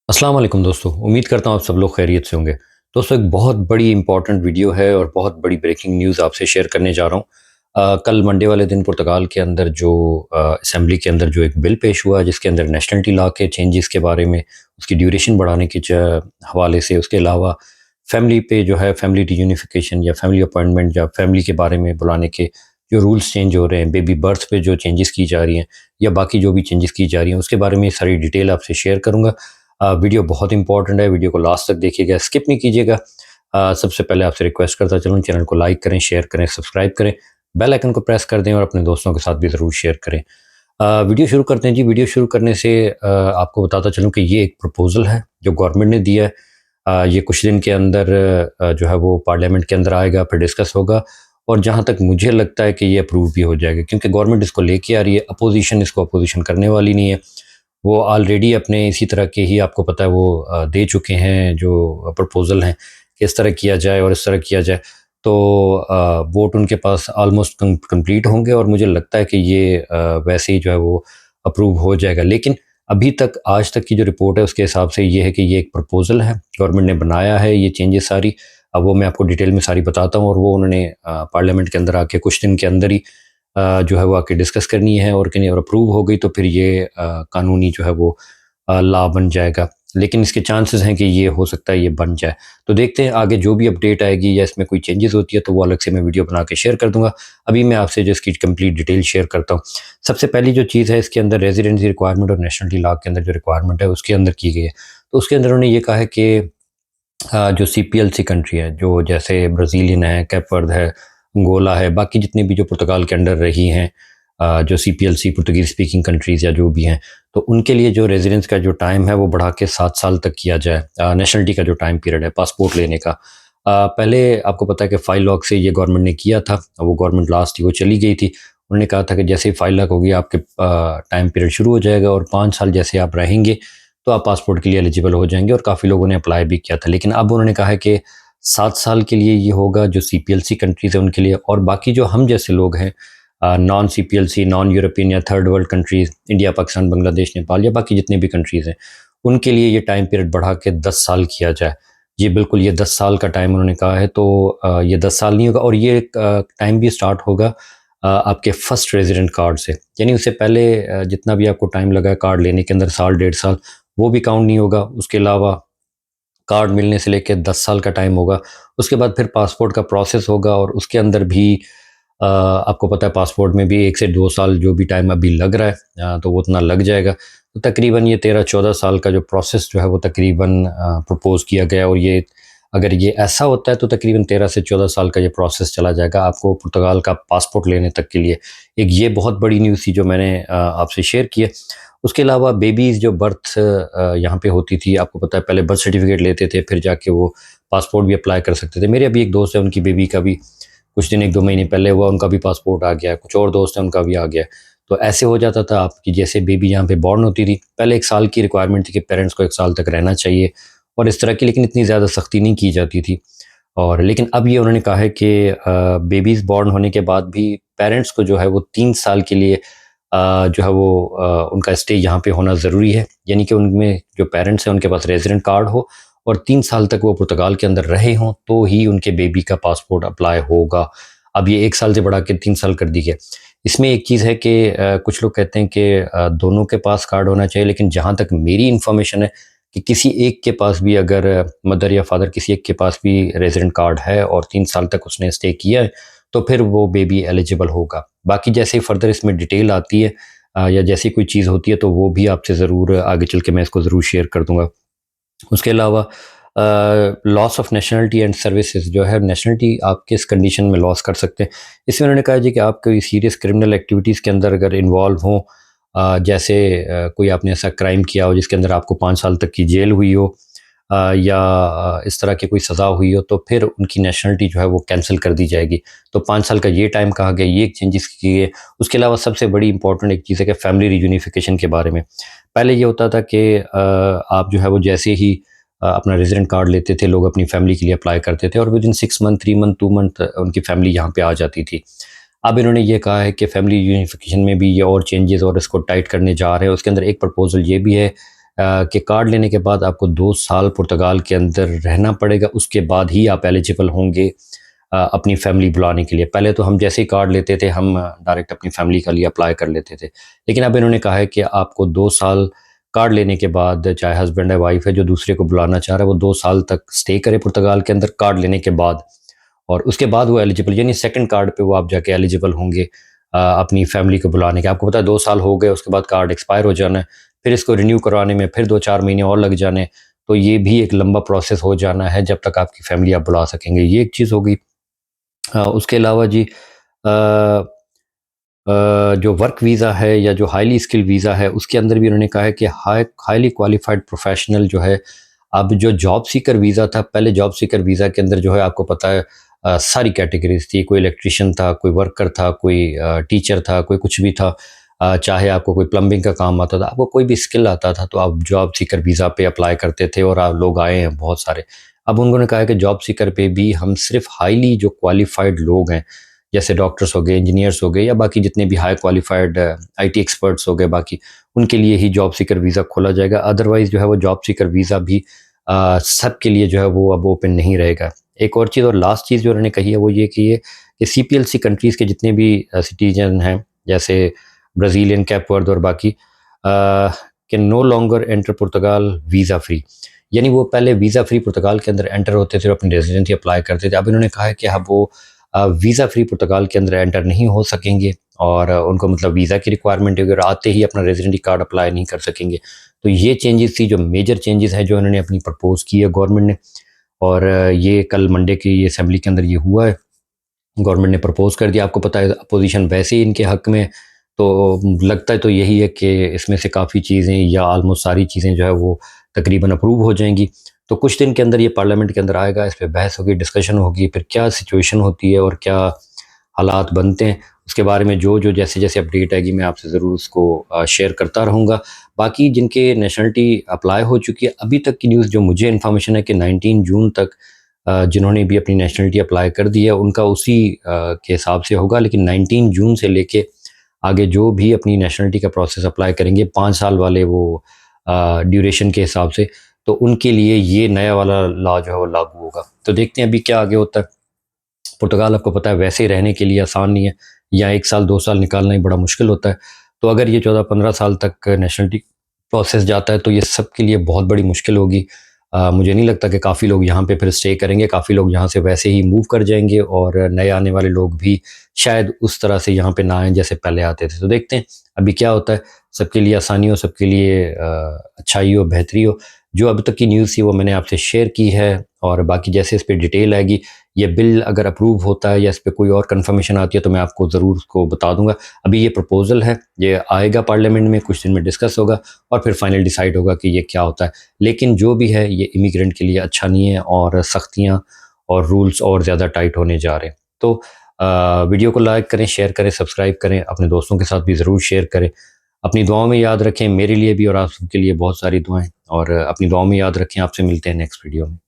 अस्सलाम वालेकुम दोस्तों, उम्मीद करता हूँ आप सब लोग खैरियत से होंगे। दोस्तों एक बहुत बड़ी इम्पोर्टेंट वीडियो है और बहुत बड़ी ब्रेकिंग न्यूज़ आपसे शेयर करने जा रहा हूँ। कल मंडे वाले दिन पुर्तगाल के अंदर जो असेंबली के अंदर जो एक बिल पेश हुआ जिसके अंदर नेशनलिटी लॉ के चेंजेस के बारे में, उसकी ड्यूरेशन बढ़ाने के हवाले से, उसके अलावा फैमिली पे जो है फैमिली रियूनिफिकेशन या फैमिली अपॉइंटमेंट या फैमिली के बारे में बुलाने के जो रूल्स चेंज हो रहे हैं, बेबी बर्थ पे जो चेंजेस की जा रही हैं या बाकी जो भी चेंजेस की जा रही हैं, उसके बारे में सारी डिटेल आपसे शेयर करूँगा। वीडियो बहुत इंपॉर्टेंट है, वीडियो को लास्ट तक देखिएगा, स्किप नहीं कीजिएगा। सबसे पहले आपसे रिक्वेस्ट करता चलूँ, चैनल को लाइक करें, शेयर करें, सब्सक्राइब करें, बेल आइकन को प्रेस कर दें और अपने दोस्तों के साथ भी ज़रूर शेयर करें। वीडियो शुरू करते हैं जी। वीडियो शुरू करने से आपको बताता चलूँ कि ये एक प्रपोज़ल है जो गवर्नमेंट ने दिया है। ये कुछ दिन के अंदर जो है वो पार्लियामेंट के अंदर आएगा, फिर डिस्कस होगा और जहाँ तक मुझे लगता है कि ये अप्रूव भी हो जाएगा, क्योंकि गवर्नमेंट इसको लेके आ रही है, अपोजिशन इसको अपोजिशन करने वाली नहीं है। वो ऑलरेडी अपने इसी तरह के ही आपको पता है वो दे चुके हैं जो प्रपोज़ल हैं कि इस तरह किया जाए और इस तरह किया जाए। तो वोट उनके पास ऑलमोस्ट कंप्लीट होंगे और मुझे लगता है कि ये वैसे ही जो है वो अप्रूव हो जाएगा। लेकिन अभी तक आज तक की जो रिपोर्ट है उसके हिसाब से ये है कि ये एक प्रपोज़ल है, गवर्नमेंट ने बनाया है ये चेंजेस सारी। अब वो मैं आपको डिटेल में सारी बताता हूँ और वो उन्होंने पार्लियामेंट के अंदर आके कुछ दिन के अंदर ही जो है वो आके डिस्कस करनी है और कहीं और अप्रूव हो गई तो फिर ये कानूनी जो है वो लॉ बन जाएगा। लेकिन इसके चांसेस हैं कि ये हो सकता है ये बन जाए। तो देखते हैं आगे जो भी अपडेट आएगी या इसमें कोई चेंजेस होती है तो वो अलग से मैं वीडियो बना के शेयर कर दूँगा। अभी मैं आपसे जो इसकी कंप्लीट डिटेल शेयर करता हूँ। सबसे पहली जो चीज़ है इसके अंदर रेज़िडेंसी रिक्वायरमेंट और नेशनलिटी लॉ के अंदर जो रिक्वायरमेंट है उसके अंदर की गई है। तो उसके अंदर उन्होंने ये कहा है कि जो सीपीएलसी कंट्री है, जो जैसे ब्राज़ीलियन है, कैप वर्द है, अंगोला है, बाकी जितनी भी जो पुर्तगाल के अंडर रही हैं, जो सीपीएलसी पुर्तगीज़ स्पीकिंग कंट्रीज़ या जो भी हैं, तो उनके लिए जो रेज़िडेंस का जो टाइम है वो बढ़ा के 7 साल तक किया जाए। नेशनलिटी का जो टाइम पीरियड है पासपोर्ट लेने का। पहले आपको पता है कि 5 लाख से ये गवर्नमेंट ने किया था, वो गवर्नमेंट लास्ट ही वो चली गई थी। उन्होंने कहा था कि जैसे ही 5 लाख होगी आपके टाइम पीरियड शुरू हो जाएगा और 5 साल जैसे आप रहेंगे तो आप पासपोर्ट के लिए एलिजिबल हो जाएँगे और काफ़ी लोगों ने अप्लाई भी किया था। लेकिन अब उन्होंने कहा है कि 7 साल के लिए ये होगा जो सीपीएलसी कंट्रीज़ हैं उनके लिए, और बाकी जो हम जैसे लोग हैं नॉन सीपीएलसी, नॉन यूरोपियन या third world countries, India, Pakistan, Bangladesh, Nepal या बाकी जितने भी कंट्रीज़ हैं, उनके लिए ये टाइम पीरियड बढ़ा के 10 साल किया जाए। जी बिल्कुल, ये 10 साल का टाइम उन्होंने कहा है, तो ये 10 साल नहीं होगा और ये टाइम भी स्टार्ट होगा आपके फर्स्ट रेज़िडेंट कार्ड से। यानी उससे पहले जितना भी आपको टाइम लगा है कार्ड लेने के अंदर, साल, डेढ़ साल, वो भी काउंट नहीं होगा। उसके अलावा कार्ड मिलने से लेके 10 साल का टाइम होगा। उसके बाद फिर पासपोर्ट का प्रोसेस होगा और उसके अंदर भी आपको पता है पासपोर्ट में भी 1 से 2 साल जो भी टाइम अभी लग रहा है, तो वो उतना लग जाएगा। तो तकरीबन ये 13-14 साल का जो प्रोसेस जो है वो तकरीबन प्रपोज़ किया गया है और ये अगर ये ऐसा होता है तो तकरीबन 13 से 14 साल का ये प्रोसेस चला जाएगा आपको पुर्तगाल का पासपोर्ट लेने तक के लिए। एक ये बहुत बड़ी न्यूज़ थी जो मैंने आपसे शेयर की है। उसके अलावा बेबीज़ जो बर्थ यहाँ पे होती थी, आपको पता है पहले बर्थ सर्टिफ़िकेट लेते थे, फिर जाके वो पासपोर्ट भी अप्लाई कर सकते थे। मेरे अभी एक दोस्त है, उनकी बेबी का भी कुछ दिन 1-2 महीने पहले हुआ, उनका भी पासपोर्ट आ गया है। कुछ और दोस्त हैं, उनका भी आ गया है। तो ऐसे हो जाता था आपकी जैसे बेबी यहाँ पे बॉर्न होती थी, पहले 1 साल की रिक्वायरमेंट थी कि पेरेंट्स को 1 साल तक रहना चाहिए और इस तरह की, लेकिन इतनी ज़्यादा सख्ती नहीं की जाती थी। और लेकिन अब ये उन्होंने कहा है कि बेबीज़ बॉर्न होने के बाद भी पेरेंट्स को जो है वो 3 साल के लिए जो है वो उनका स्टे यहाँ पे होना ज़रूरी है। यानी कि उनमें जो पेरेंट्स हैं उनके पास रेज़िडेंट कार्ड हो और 3 साल तक वो पुर्तगाल के अंदर रहे हों तो ही उनके बेबी का पासपोर्ट अप्लाई होगा। अब ये 1 साल से बढ़ा के 3 साल कर दी गया। इसमें एक चीज़ है कि कुछ लोग कहते हैं कि दोनों के पास कार्ड होना चाहिए, लेकिन जहाँ तक मेरी इन्फॉर्मेशन है कि किसी एक के पास भी अगर मदर या फादर किसी एक के पास भी रेज़िडेंट कार्ड है और 3 साल तक उसने स्टे किया है, तो फिर वो बेबी एलिजिबल होगा। बाकी जैसे ही फर्दर इसमें डिटेल आती है या जैसी कोई चीज़ होती है तो वो भी आपसे ज़रूर आगे चल के मैं इसको ज़रूर शेयर कर दूँगा। उसके अलावा loss of nationality and services जो है, नेशनलिटी आप किस कंडीशन में लॉस कर सकते हैं। इसमें उन्होंने कहा जी कि आप कोई सीरियस क्रिमिनल एक्टिविटीज़ के अंदर अगर इन्वॉल्व हों, जैसे कोई आपने ऐसा क्राइम किया हो जिसके अंदर आपको 5 साल तक की जेल हुई हो, या इस तरह की कोई सज़ा हुई हो, तो फिर उनकी नेशनलिटी जो है वो कैंसिल कर दी जाएगी। तो 5 साल का ये टाइम कहा गया, ये चेंजेस किए गए। उसके अलावा सबसे बड़ी इंपॉर्टेंट एक चीज़ है कि फैमिली रियूनिफिकेशन के बारे में। पहले ये होता था कि आप जो है वो जैसे ही अपना रेज़िडेंट कार्ड लेते थे, लोग अपनी फैमिली के लिए अप्लाई करते थे और विदिन 6 मंथ, 3 मंथ, 2 मंथ उनकी फैमिली यहाँ पे आ जाती थी। अब इन्होंने ये कहा है कि फैमिली यूनिफिकेशन में भी ये और चेंजेस और इसको टाइट करने जा रहे हैं। उसके अंदर एक प्रपोज़ल ये भी है कि कार्ड लेने के बाद आपको 2 साल पुर्तगाल के अंदर रहना पड़ेगा, उसके बाद ही आप एलिजिबल होंगे अपनी फैमिली बुलाने के लिए। पहले तो हम जैसे ही कार्ड लेते थे, हम डायरेक्ट अपनी फैमिली के लिए अप्लाई कर लेते थे। लेकिन अब इन्होंने कहा है कि आपको 2 साल कार्ड लेने के बाद, चाहे हस्बैंड है, वाइफ है, जो दूसरे को बुलाना चाह रहा है, वो 2 साल तक स्टे करे पुर्तगाल के अंदर कार्ड लेने के बाद, और उसके बाद वो एलिजिबल, यानी सेकंड कार्ड पे वो आप जाके एलिजिबल होंगे अपनी फैमिली को बुलाने के। आपको पता है 2 साल हो गए, उसके बाद कार्ड एक्सपायर हो जाना है, फिर इसको रिन्यू करवाने में फिर 2-4 महीने और लग जाने, तो ये भी एक लंबा प्रोसेस हो जाना है जब तक आपकी फैमिली आप बुला सकेंगे। ये एक चीज़ हो गई। उसके अलावा जी जो वर्क वीज़ा है या जो हाईली स्किल्ड वीज़ा है, उसके अंदर भी उन्होंने कहा है कि हाईली क्वालिफाइड प्रोफेशनल जो है, अब जो जॉब सीकर वीज़ा था, पहले जॉब सीकर वीज़ा के अंदर जो है आपको पता है सारी कैटेगरीज थी। कोई इलेक्ट्रिशियन था, कोई वर्कर था, कोई टीचर था, कोई कुछ भी था। चाहे आपको कोई प्लम्बिंग का काम आता था, आपको कोई भी स्किल आता था, तो आप जॉब सीकर वीज़ा पे अप्लाई करते थे, और आप लोग आए हैं बहुत सारे। अब उन्होंने कहा है कि जॉब सीकर पे भी हम सिर्फ हाईली जो क्वालिफाइड लोग हैं, जैसे डॉक्टर्स हो गए, इंजीनियर्स हो गए, या बाकी जितने भी हाई क्वालिफाइड आईटी एक्सपर्ट्स हो गए, बाकी उनके लिए ही जॉब सीकर वीज़ा खोला जाएगा। अदरवाइज़ जो है वो जॉब सीकर वीज़ा भी सबके लिए जो है वो अब ओपन नहीं रहेगा। एक और चीज़, और लास्ट चीज़ जो उन्होंने कही है, वो ये कि सीपीएलसी कंट्रीज़ के जितने भी सिटीजन हैं, जैसे ब्राज़ीलियन, कैप वर्द और बाकी, can no longer enter Portugal visa free. यानी वो पहले वीज़ा फ्री पुर्तगाल के अंदर एंटर होते थे और अपनी रेजिडेंसी अप्लाई करते थे। अब इन्होंने कहा है कि अब वो वीज़ा फ्री पुर्तगाल के अंदर एंटर नहीं हो सकेंगे, और उनको मतलब वीज़ा की रिक्वायरमेंट है, और आते ही अपना रेजिडेंटी कार्ड अप्लाई नहीं कर सकेंगे। तो ये चेंजेस थी, जो मेजर चेंजेस हैं, जो इन्होंने अपनी प्रपोज़ की है गवर्नमेंट ने, और ये कल मंडे की ये असेंबली के अंदर ये हुआ है। गवर्नमेंट ने प्रपोज़ कर दिया। आपको पता है अपोजिशन वैसे ही इनके हक में, तो लगता है तो यही है कि इसमें से काफ़ी चीज़ें या ऑलमोस्ट सारी चीज़ें जो है वो तकरीबन अप्रूव हो जाएंगी। तो कुछ दिन के अंदर ये पार्लियामेंट के अंदर आएगा, इस पे बहस होगी, डिस्कशन होगी, फिर क्या सिचुएशन होती है और क्या हालात बनते हैं, उसके बारे में जो जैसे अपडेट आएगी मैं आपसे ज़रूर उसको शेयर करता रहूँगा। बाकी जिनके नेशनलिटी अप्लाई हो चुकी है, अभी तक की न्यूज़ जो मुझे इन्फॉर्मेशन है कि 19 जून तक जिन्होंने भी अपनी नेशनलिटी अप्लाई कर दी है, उनका उसी के हिसाब से होगा। लेकिन 19 जून से लेके आगे जो भी अपनी नेशनलिटी का प्रोसेस अप्लाई करेंगे, 5 साल वाले वो ड्यूरेशन के हिसाब से, तो उनके लिए ये नया वाला लॉ जो है वो लागू होगा। तो देखते हैं अभी क्या आगे होता है। पुर्तगाल आपको पता है वैसे ही रहने के लिए आसान नहीं है, या 1 साल 2 साल निकालना ही बड़ा मुश्किल होता है। तो अगर ये 14-15 साल तक नेशनलिटी प्रोसेस जाता है, तो ये सबके लिए बहुत बड़ी मुश्किल होगी। मुझे नहीं लगता कि काफ़ी लोग यहाँ पे फिर स्टे करेंगे, काफ़ी लोग यहाँ से वैसे ही मूव कर जाएंगे, और नए आने वाले लोग भी शायद उस तरह से यहाँ पे ना आएँ जैसे पहले आते थे। तो देखते हैं अभी क्या होता है। सबके लिए आसानी हो, सबके लिए अच्छाई हो, बेहतरी हो। जो अभी तक की न्यूज़ थी वो मैंने आपसे शेयर की है, और बाकी जैसे इस पे डिटेल आएगी, ये बिल अगर अप्रूव होता है या इस पे कोई और कंफर्मेशन आती है, तो मैं आपको ज़रूर उसको बता दूंगा। अभी ये प्रपोज़ल है, ये आएगा पार्लियामेंट में, कुछ दिन में डिस्कस होगा, और फिर फाइनल डिसाइड होगा कि ये क्या होता है। लेकिन जो भी है, ये इमिग्रेंट के लिए अच्छा नहीं है, और सख्तियाँ और रूल्स और ज़्यादा टाइट होने जा रहे हैं। तो वीडियो को लाइक करें, शेयर करें, सब्सक्राइब करें, अपने दोस्तों के साथ भी ज़रूर शेयर करें। अपनी दुआओं में याद रखें, मेरे लिए भी और आप सबके लिए बहुत सारी दुआएं, और अपनी दुआओं में याद रखें। आपसे मिलते हैं नेक्स्ट वीडियो में।